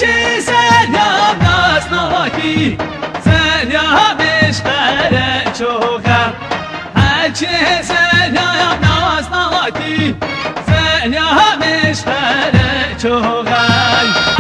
هرچی سریام ناز نواکی سریام اشقره چوغم هرچی سریام ناز نواکی سریام اشقره چوغم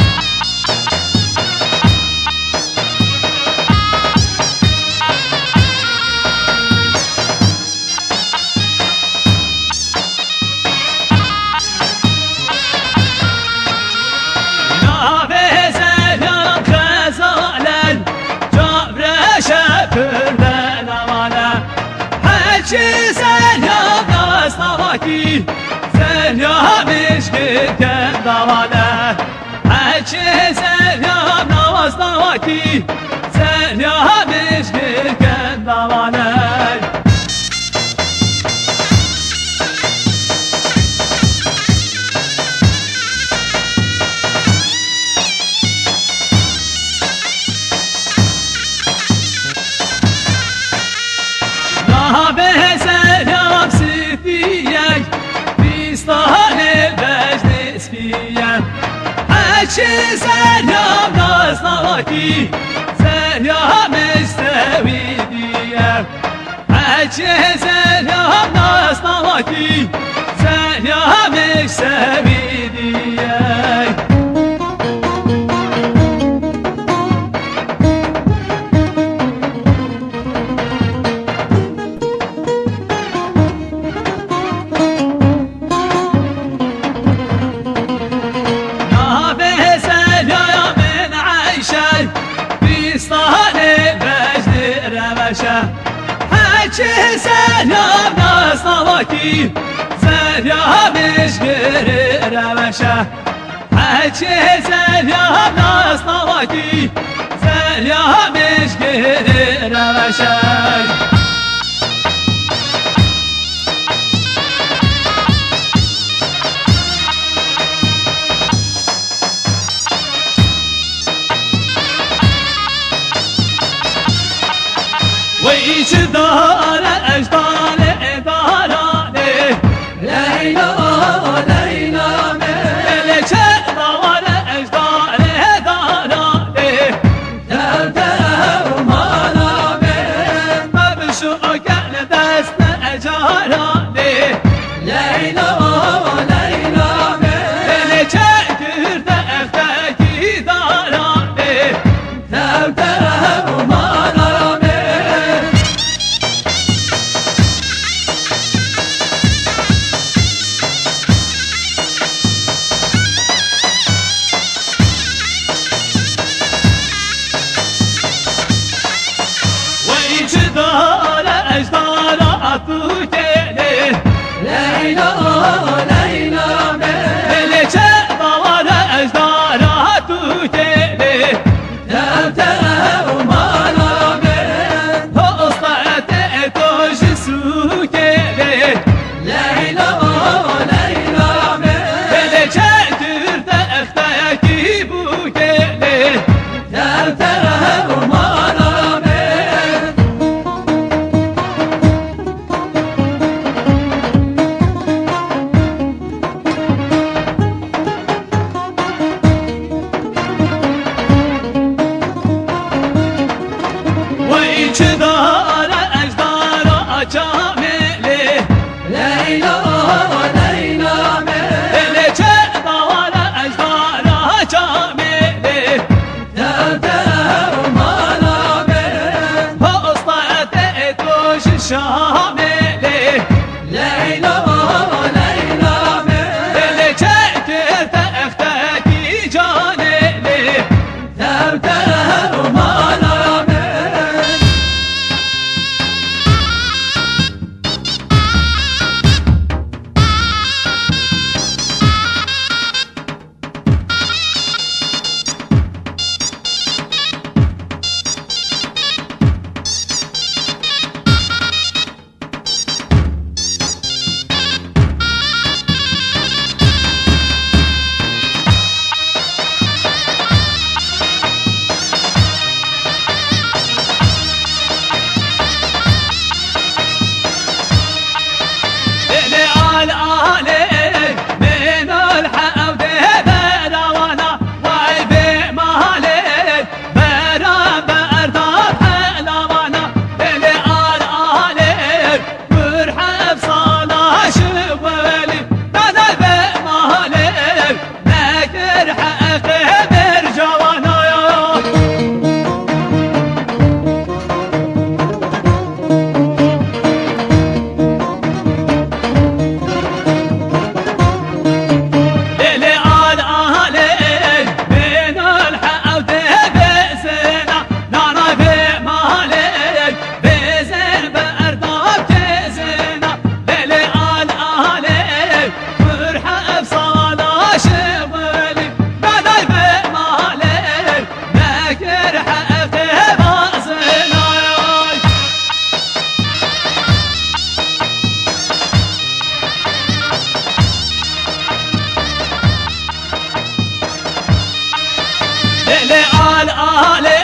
هرچی سریام ناز نواکی سریام اشقره دوانه هرچی سریام ناز نواکی سریام اشقره دوانه به سریام سفیک بیستانه بجد اسپیم هرچی سریام ناز نواکی سریام استوی دیم هرچی سریام ناز نواکی سریام استوی دیم هرچی سریام ناز نواکی سریام اشقره روشه هرچی سریام ناز نواکی سریام اشقره روشه وی چه داره اجدال ادارانه لیلا لیلا مل چه داره اجدال ادارانه در درمانا من بشو گل دست اجارانه لیلا لیلا مل چه کرده اختکی دارانه در درمانا چه داره اجدار آجامله لیلا لیلا مل چه داره اجدار آجامله در درمانا مل حسنت توش شامله لیلا لیلا مل چه کرده اختکی جانله در درمانا ليلي آل آل